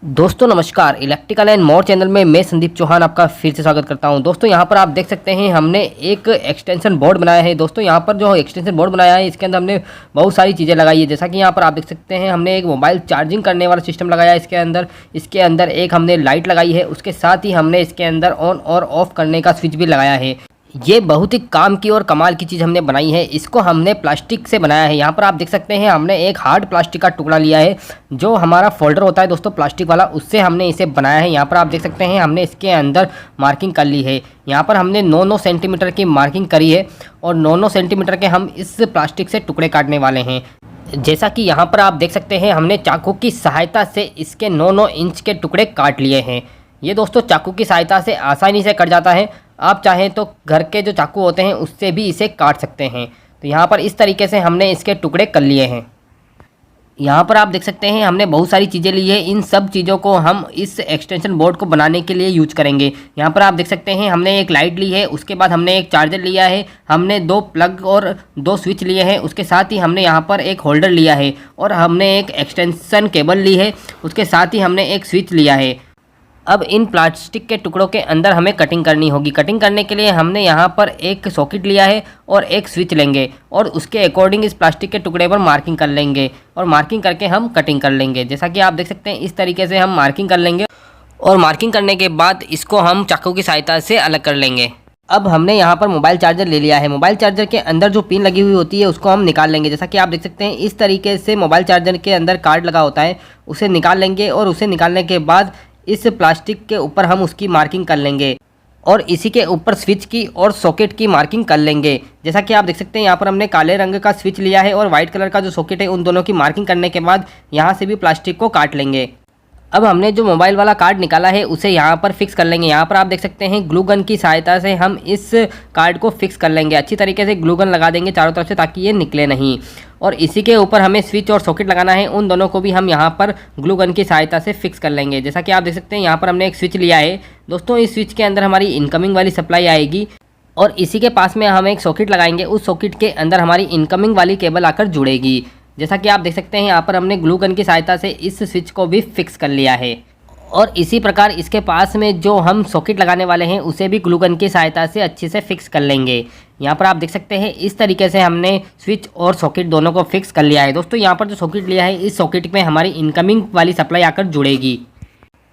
दोस्तों नमस्कार। Electrical and more channel में मैं संदीप चौहान आपका फिर से स्वागत करता हूं। दोस्तों यहां पर आप देख सकते हैं हमने एक एक्सटेंशन बोर्ड बनाया है। दोस्तों यहां पर जो एक्सटेंशन बोर्ड बनाया है इसके अंदर हमने बहुत सारी चीज़ें लगाई है। जैसा कि यहां पर आप देख सकते हैं हमने एक मोबाइल चार्जिंग करने वाला सिस्टम लगाया है इसके अंदर एक हमने लाइट लगाई है। उसके साथ ही हमने इसके अंदर ऑन और ऑफ करने का स्विच भी लगाया है। ये बहुत ही काम की और कमाल की चीज़ हमने बनाई है। इसको हमने प्लास्टिक से बनाया है। यहाँ पर आप देख सकते हैं हमने एक हार्ड प्लास्टिक का टुकड़ा लिया है, जो हमारा फोल्डर होता है दोस्तों प्लास्टिक वाला, उससे हमने इसे बनाया है। यहाँ पर आप देख सकते हैं हमने इसके अंदर मार्किंग कर ली है। यहाँ पर हमने 9-9 सेंटीमीटर की मार्किंग करी है और 9-9 सेंटीमीटर के हम इस प्लास्टिक से टुकड़े काटने वाले हैं। जैसा कि यहाँ पर आप देख सकते हैं हमने चाकू की सहायता से इसके 9-9 इंच के टुकड़े काट लिए हैं। ये दोस्तों चाकू की सहायता से आसानी से कट जाता है। आप चाहें तो घर के जो चाकू होते हैं उससे भी इसे काट सकते हैं। तो यहाँ पर इस तरीके से हमने इसके टुकड़े कर लिए हैं। यहाँ पर आप देख सकते हैं हमने बहुत सारी चीज़ें ली है। इन सब चीज़ों को हम इस एक्सटेंशन बोर्ड को बनाने के लिए यूज करेंगे। यहाँ पर आप देख सकते हैं हमने एक लाइट ली है, उसके बाद हमने एक चार्जर लिया है, हमने 2 प्लग और 2 स्विच लिए हैं। उसके साथ ही हमने यहाँ पर एक होल्डर लिया है और हमने एक एक्सटेंशन केबल ली है। उसके साथ ही हमने एक स्विच लिया है। अब इन प्लास्टिक के टुकड़ों के अंदर हमें कटिंग करनी होगी। कटिंग करने के लिए हमने यहाँ पर एक सॉकेट लिया है और एक स्विच लेंगे और उसके अकॉर्डिंग इस प्लास्टिक के टुकड़े पर मार्किंग कर लेंगे और मार्किंग करके हम कटिंग कर लेंगे। जैसा कि आप देख सकते हैं इस तरीके से हम मार्किंग कर लेंगे और मार्किंग करने के बाद इसको हम चाकू की सहायता से अलग कर लेंगे। अब हमने यहाँ पर मोबाइल चार्जर ले लिया है। मोबाइल चार्जर के अंदर जो पिन लगी हुई होती है उसको हम निकाल लेंगे। जैसा कि आप देख सकते हैं इस तरीके से मोबाइल चार्जर के अंदर कार्ड लगा होता है, उसे निकाल लेंगे और उसे निकालने के बाद इस प्लास्टिक के ऊपर हम उसकी मार्किंग कर लेंगे और इसी के ऊपर स्विच की और सॉकेट की मार्किंग कर लेंगे। जैसा कि आप देख सकते हैं यहाँ पर हमने काले रंग का स्विच लिया है और वाइट कलर का जो सॉकेट है, उन दोनों की मार्किंग करने के बाद यहाँ से भी प्लास्टिक को काट लेंगे। अब हमने जो मोबाइल वाला कार्ड निकाला है उसे यहाँ पर फिक्स कर लेंगे। यहाँ पर आप देख सकते हैं ग्लू गन की सहायता से हम इस कार्ड को फिक्स कर लेंगे। अच्छी तरीके से ग्लू गन लगा देंगे चारों तरफ से ताकि ये निकले नहीं। और इसी के ऊपर हमें स्विच और सॉकेट लगाना है, उन दोनों को भी हम यहाँ पर ग्लू गन की सहायता से फिक्स कर लेंगे। जैसा कि आप देख सकते हैं यहाँ पर हमने एक स्विच लिया है। दोस्तों इस स्विच के अंदर हमारी इनकमिंग वाली सप्लाई आएगी और इसी के पास में हम एक सॉकेट लगाएंगे। उस सॉकेट के अंदर हमारी इनकमिंग वाली केबल आकर जुड़ेगी। जैसा कि आप देख सकते हैं यहाँ पर हमने ग्लू गन की सहायता से इस स्विच को भी फिक्स कर लिया है और इसी प्रकार इसके पास में जो हम सॉकेट लगाने वाले हैं उसे भी ग्लू गन की सहायता से अच्छे से फिक्स कर लेंगे। यहाँ पर आप देख सकते हैं इस तरीके से हमने स्विच और सॉकेट दोनों को फिक्स कर लिया है। दोस्तों यहाँ पर जो सॉकेट लिया है इस सॉकेट में हमारी इनकमिंग वाली सप्लाई आकर जुड़ेगी।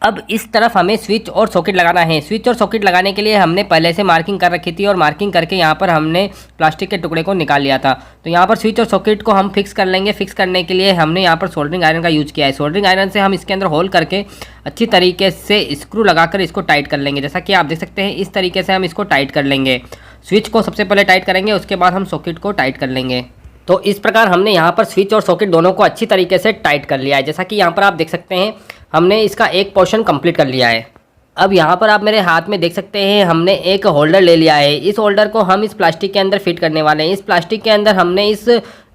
अब इस तरफ हमें स्विच और सॉकेट लगाना है। स्विच और सॉकेट लगाने के लिए हमने पहले से मार्किंग कर रखी थी और मार्किंग करके यहाँ पर हमने प्लास्टिक के टुकड़े को निकाल लिया था। तो यहाँ पर स्विच और सॉकेट को हम फिक्स कर लेंगे। फिक्स करने के लिए हमने यहाँ पर सोल्डरिंग आयरन का यूज़ किया है। सोल्डरिंग आयरन से हम इसके अंदर होल करके अच्छी तरीके से स्क्रू लगाकर इसको टाइट कर लेंगे। जैसा कि आप देख सकते हैं इस तरीके से हम इसको टाइट कर लेंगे। स्विच को सबसे पहले टाइट करेंगे, उसके बाद हम सॉकेट को टाइट कर लेंगे। तो इस प्रकार हमने यहाँ पर स्विच और सॉकेट दोनों को अच्छी तरीके से टाइट कर लिया है। जैसा कि यहाँ पर आप देख सकते हैं हमने इसका एक पोर्शन कंप्लीट कर लिया है। अब यहाँ पर आप मेरे हाथ में देख सकते हैं हमने एक होल्डर ले लिया है। इस होल्डर को हम इस प्लास्टिक के अंदर फिट करने वाले हैं। इस प्लास्टिक के अंदर हमने इस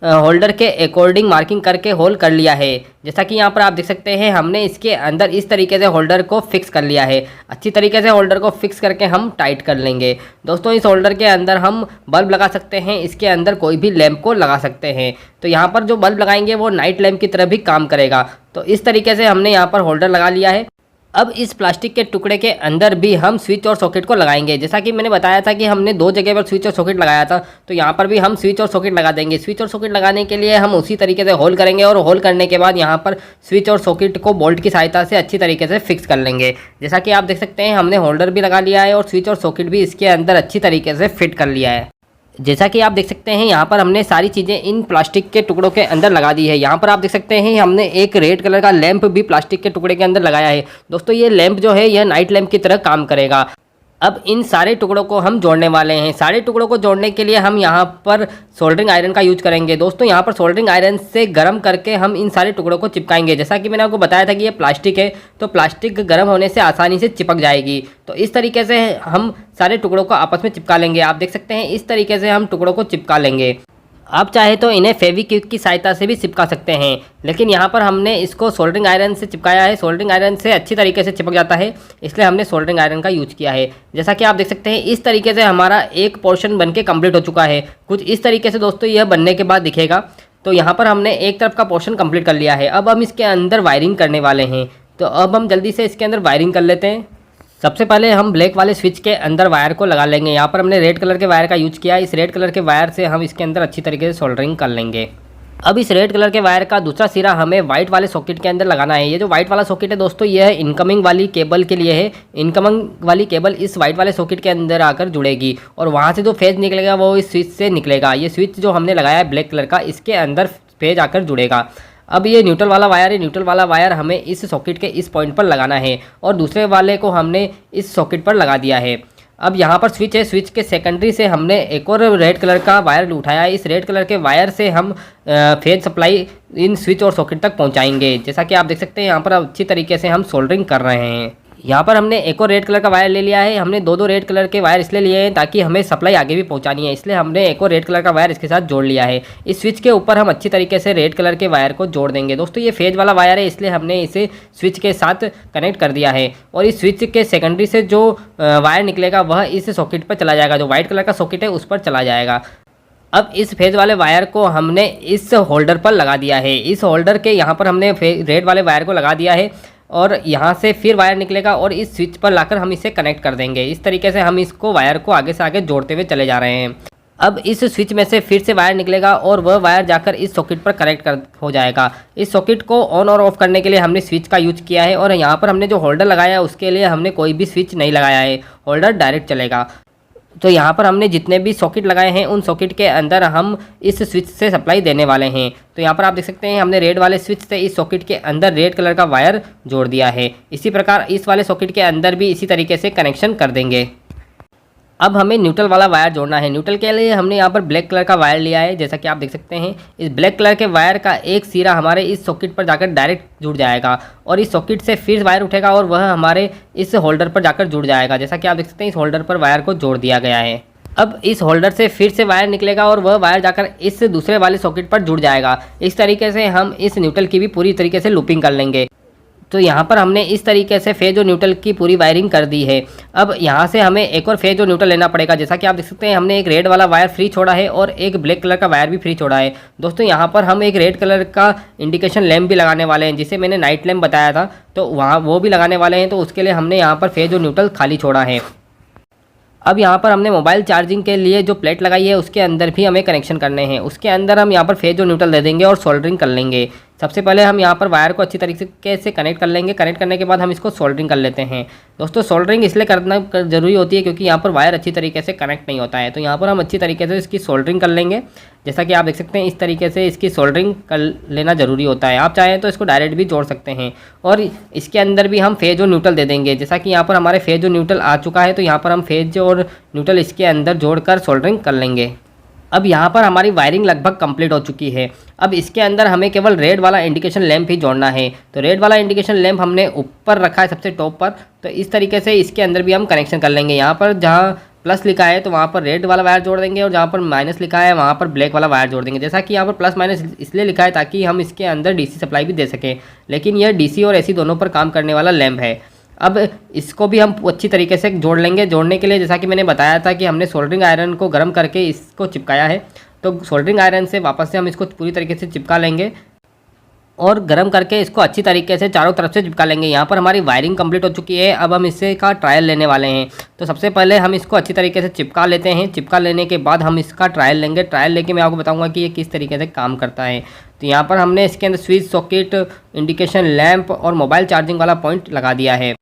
होल्डर के अकॉर्डिंग मार्किंग करके होल कर लिया है। जैसा कि यहाँ पर आप देख सकते हैं हमने इसके अंदर इस तरीके से होल्डर को फिक्स कर लिया है। अच्छी तरीके से होल्डर को फिक्स करके हम टाइट कर लेंगे। दोस्तों इस होल्डर के अंदर हम बल्ब लगा सकते हैं, इसके अंदर कोई भी लैंप को लगा सकते हैं। तो यहाँ पर जो बल्ब लगाएंगे वो नाइट लैंप की तरह भी काम करेगा। तो इस तरीके से हमने यहाँ पर होल्डर लगा लिया है। अब इस प्लास्टिक के टुकड़े के अंदर भी हम स्विच और सॉकेट को लगाएंगे। जैसा कि मैंने बताया था कि हमने 2 जगह पर स्विच और सॉकेट लगाया था, तो यहाँ पर भी हम स्विच और सॉकेट लगा देंगे। स्विच और सॉकेट लगाने के लिए हम उसी तरीके से होल करेंगे और होल करने के बाद यहाँ पर स्विच और सॉकेट को बोल्ट की सहायता से अच्छी तरीके से फिक्स कर लेंगे। जैसा कि आप देख सकते हैं हमने होल्डर भी लगा लिया है और स्विच और सॉकेट भी इसके अंदर अच्छी तरीके से फिट कर लिया है। जैसा कि आप देख सकते हैं यहाँ पर हमने सारी चीज़ें इन प्लास्टिक के टुकड़ों के अंदर लगा दी है। यहाँ पर आप देख सकते हैं हमने एक रेड कलर का लैंप भी प्लास्टिक के टुकड़े के अंदर लगाया है। दोस्तों ये लैंप जो है यह नाइट लैंप की तरह काम करेगा। अब इन सारे टुकड़ों को हम जोड़ने वाले हैं। सारे टुकड़ों को जोड़ने के लिए हम यहाँ पर सोल्डरिंग आयरन का यूज करेंगे। दोस्तों यहाँ पर सोल्डरिंग आयरन से गर्म करके हम इन सारे टुकड़ों को चिपकाएंगे। जैसा कि मैंने आपको बताया था कि ये प्लास्टिक है, तो प्लास्टिक गर्म होने से आसानी से चिपक जाएगी। तो इस तरीके से हम सारे टुकड़ों को आपस में चिपका लेंगे। आप देख सकते हैं इस तरीके से हम टुकड़ों को चिपका लेंगे। आप चाहे तो इन्हें फेविक्विक की सहायता से भी चिपका सकते हैं, लेकिन यहाँ पर हमने इसको सोल्डरिंग आयरन से चिपकाया है। सोल्डरिंग आयरन से अच्छी तरीके से चिपक जाता है, इसलिए हमने सोल्डरिंग आयरन का यूज किया है। जैसा कि आप देख सकते हैं इस तरीके से हमारा एक पोर्शन बनके कंप्लीट हो चुका है। कुछ इस तरीके से दोस्तों यह बनने के बाद दिखेगा। तो यहाँ पर हमने एक तरफ का पोर्शन कंप्लीट कर लिया है। अब हम इसके अंदर वायरिंग करने वाले हैं। तो अब हम जल्दी से इसके अंदर वायरिंग कर लेते हैं। सबसे पहले हम ब्लैक वाले स्विच के अंदर वायर को लगा लेंगे। यहाँ पर हमने रेड कलर के वायर का यूज किया है। इस रेड कलर के वायर से हम इसके अंदर अच्छी तरीके से सोल्डरिंग कर लेंगे। अब इस रेड कलर के वायर का दूसरा सिरा हमें व्हाइट वाले सॉकेट के अंदर लगाना है। ये जो व्हाइट वाला सॉकेट है दोस्तों, ये है इनकमिंग वाली केबल के लिए है। इनकमिंग वाली केबल इस व्हाइट वाले सॉकेट के अंदर आकर जुड़ेगी और वहाँ से जो फेज निकलेगा वो इस स्विच से निकलेगा। ये स्विच जो हमने लगाया है ब्लैक कलर का, इसके अंदर फेज आकर जुड़ेगा। अब ये न्यूट्रल वाला वायर है। न्यूट्रल वाला वायर हमें इस सॉकेट के इस पॉइंट पर लगाना है और दूसरे वाले को हमने इस सॉकेट पर लगा दिया है। अब यहाँ पर स्विच है। स्विच के सेकेंडरी से हमने एक और रेड कलर का वायर उठाया है। इस रेड कलर के वायर से हम फेज सप्लाई इन स्विच और सॉकेट तक पहुँचाएंगे। जैसा कि आप देख सकते हैं यहाँ पर अच्छी तरीके से हम सोल्डरिंग कर रहे हैं। यहाँ पर हमने एक और रेड कलर का वायर ले लिया है। हमने दो रेड कलर के वायर इसलिए लिए हैं ताकि हमें सप्लाई आगे भी पहुँचानी है, इसलिए हमने एक और रेड कलर का वायर इसके साथ जोड़ लिया है। इस स्विच के ऊपर हम अच्छी तरीके से रेड कलर के वायर को जोड़ देंगे। दोस्तों ये फेज वाला वायर है, इसलिए हमने इसे स्विच के साथ कनेक्ट कर दिया है और इस स्विच के सेकेंडरी से जो वायर निकलेगा वह इस सॉकेट पर चला जाएगा। जो व्हाइट कलर का सॉकेट है उस पर चला जाएगा। अब इस फेज वाले वायर को हमने इस होल्डर पर लगा दिया है। इस होल्डर के यहाँ पर हमने रेड वाले वायर को लगा दिया है और यहाँ से फिर वायर निकलेगा और इस स्विच पर लाकर हम इसे कनेक्ट कर देंगे। इस तरीके से हम इसको वायर को आगे से आगे जोड़ते हुए चले जा रहे हैं। अब इस स्विच में से फिर से वायर निकलेगा और वह वायर जाकर इस सॉकेट पर कनेक्ट हो जाएगा। इस सॉकेट को ऑन और ऑफ करने के लिए हमने स्विच का यूज किया है और यहाँ पर हमने जो होल्डर लगाया है उसके लिए हमने कोई भी स्विच नहीं लगाया है, होल्डर डायरेक्ट चलेगा। तो यहाँ पर हमने जितने भी सॉकेट लगाए हैं उन सॉकेट के अंदर हम इस स्विच से सप्लाई देने वाले हैं। तो यहाँ पर आप देख सकते हैं हमने रेड वाले स्विच से इस सॉकेट के अंदर रेड कलर का वायर जोड़ दिया है। इसी प्रकार इस वाले सॉकेट के अंदर भी इसी तरीके से कनेक्शन कर देंगे। अब हमें न्यूट्रल वाला वायर जोड़ना है। न्यूट्रल के लिए हमने यहाँ पर ब्लैक कलर का वायर लिया है। जैसा कि आप देख सकते हैं इस ब्लैक कलर के वायर का एक सिरा हमारे इस सॉकेट पर जाकर डायरेक्ट जुड़ जाएगा और इस सॉकेट से फिर वायर उठेगा और वह हमारे इस होल्डर पर जाकर जुड़ जाएगा। जैसा कि आप देख सकते हैं इस होल्डर पर वायर को जोड़ दिया गया है। अब इस होल्डर से फिर से वायर निकलेगा और वह वायर जाकर इस दूसरे वाले सॉकेट पर जुड़ जाएगा। इस तरीके से हम इस न्यूट्रल की भी पूरी तरीके से लूपिंग कर लेंगे। तो यहाँ पर हमने इस तरीके से फेज और न्यूट्रल की पूरी वायरिंग कर दी है। अब यहाँ से हमें एक और फेज और न्यूट्रल लेना पड़ेगा। जैसा कि आप देख सकते हैं हमने एक रेड वाला वायर फ्री छोड़ा है और एक ब्लैक कलर का वायर भी फ्री छोड़ा है। दोस्तों यहाँ पर हम एक रेड कलर का इंडिकेशन लैम्प भी लगाने वाले हैं, जिसे मैंने नाइट लैम्प बताया था, तो वहाँ वो भी लगाने वाले हैं। तो उसके लिए हमने यहाँ पर फेज और न्यूट्रल खाली छोड़ा है। अब यहाँ पर हमने मोबाइल चार्जिंग के लिए जो प्लेट लगाई है उसके अंदर भी हमें कनेक्शन करने हैं। उसके अंदर हम यहाँ पर फेज और न्यूट्रल दे देंगे और सोल्डरिंग कर लेंगे। सबसे पहले हम यहाँ पर वायर को अच्छी तरीके से कनेक्ट कर लेंगे। कनेक्ट करने के बाद हम इसको सोल्डरिंग कर लेते हैं। दोस्तों सोल्डरिंग इसलिए करना ज़रूरी होती है क्योंकि यहाँ पर वायर अच्छी तरीके से कनेक्ट नहीं होता है। तो यहाँ पर हम अच्छी तरीके से इसकी सोल्डरिंग कर लेंगे। जैसा कि आप देख सकते हैं इस तरीके से इसकी सोल्डरिंग कर लेना ज़रूरी होता है। आप चाहें तो इसको डायरेक्ट भी जोड़ सकते हैं और इसके अंदर भी हम फेज और न्यूट्रल दे देंगे। जैसा कि यहाँ पर हमारे फेज और न्यूट्रल आ चुका है, तो यहाँ पर हम फेज और न्यूट्रल इसके अंदर जोड़कर सोल्डरिंग कर लेंगे। अब यहाँ पर हमारी वायरिंग लगभग कंप्लीट हो चुकी है। अब इसके अंदर हमें केवल रेड वाला इंडिकेशन लैंप ही जोड़ना है। तो रेड वाला इंडिकेशन लैंप हमने ऊपर रखा है सबसे टॉप पर, तो इस तरीके से इसके अंदर भी हम कनेक्शन कर लेंगे। यहाँ पर जहाँ प्लस लिखा है तो वहाँ पर रेड वाला वायर जोड़ देंगे और जहाँ पर माइनस लिखा है वहाँ पर ब्लैक वाला वायर जोड़ देंगे। जैसा कि यहाँ पर प्लस माइनस इसलिए लिखा है ताकि हम इसके अंदर डीसी सप्लाई भी दे सकें, लेकिन यह डीसी और एसी दोनों पर काम करने वाला लैंप है। अब इसको भी हम अच्छी तरीके से जोड़ लेंगे। जोड़ने के लिए जैसा कि मैंने बताया था कि हमने सोल्डरिंग आयरन को गर्म करके इसको चिपकाया है, तो सोल्डरिंग आयरन से वापस से हम इसको पूरी तरीके से चिपका लेंगे और गर्म करके इसको अच्छी तरीके से चारों तरफ से चिपका लेंगे। यहाँ पर हमारी वायरिंग कंप्लीट हो चुकी है। अब हम इससे का ट्रायल लेने वाले हैं। तो सबसे पहले हम इसको अच्छी तरीके से चिपका लेते हैं। चिपका लेने के बाद हम इसका ट्रायल लेंगे। ट्रायल लेके मैं आपको बताऊंगा कि ये किस तरीके से काम करता है। तो यहाँ पर हमने इसके अंदर स्विच, सॉकेट, इंडिकेशन लैंप और मोबाइल चार्जिंग वाला पॉइंट लगा दिया है।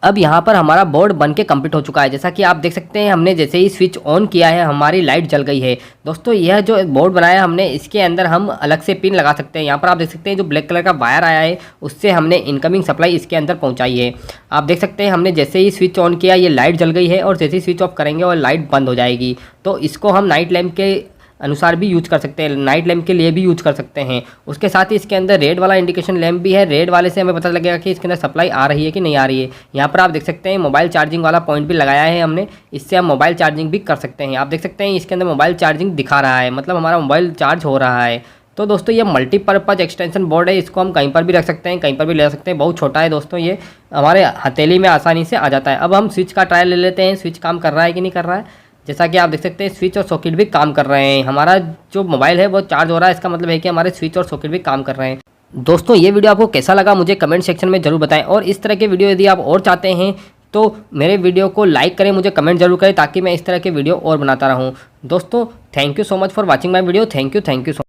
अब यहाँ पर हमारा बोर्ड बन के कंप्लीट हो चुका है। जैसा कि आप देख सकते हैं हमने जैसे ही स्विच ऑन किया है हमारी लाइट जल गई है। दोस्तों यह जो बोर्ड बनाया हमने, इसके अंदर हम अलग से पिन लगा सकते हैं। यहाँ पर आप देख सकते हैं जो ब्लैक कलर का वायर आया है उससे हमने इनकमिंग सप्लाई इसके अंदर पहुँचाई है। आप देख सकते हैं हमने जैसे ही स्विच ऑन किया ये लाइट जल गई है और जैसे ही स्विच ऑफ करेंगे और लाइट बंद हो जाएगी। तो इसको हम नाइट लैम्प के अनुसार भी यूज कर सकते हैं, नाइट लैम्प के लिए भी यूज कर सकते हैं। उसके साथ ही इसके अंदर रेड वाला इंडिकेशन लैम्प भी है। रेड वाले से हमें पता लगेगा कि इसके अंदर सप्लाई आ रही है कि नहीं आ रही है। यहाँ पर आप देख सकते हैं मोबाइल चार्जिंग वाला पॉइंट भी लगाया है हमने, इससे हम मोबाइल चार्जिंग भी कर सकते हैं। आप देख सकते हैं इसके अंदर मोबाइल चार्जिंग दिखा रहा है, मतलब हमारा मोबाइल चार्ज हो रहा है। तो दोस्तों ये मल्टीपर्पज़ एक्सटेंशन बोर्ड है, इसको हम कहीं पर भी रख सकते हैं, कहीं पर भी ले सकते हैं। बहुत छोटा है दोस्तों, ये हमारे हथेली में आसानी से आ जाता है। अब हम स्विच का ट्रायल ले लेते हैं, स्विच काम कर रहा है कि नहीं कर रहा है। जैसा कि आप देख सकते हैं स्विच और सॉकेट भी काम कर रहे हैं। हमारा जो मोबाइल है वो चार्ज हो रहा है, इसका मतलब है कि हमारे स्विच और सॉकेट भी काम कर रहे हैं। दोस्तों ये वीडियो आपको कैसा लगा मुझे कमेंट सेक्शन में जरूर बताएं, और इस तरह के वीडियो यदि आप और चाहते हैं तो मेरे वीडियो को लाइक करें, मुझे कमेंट जरूर करें ताकि मैं इस तरह के वीडियो और बनाता रहूं। दोस्तों thank you so much for watching my video. Thank you so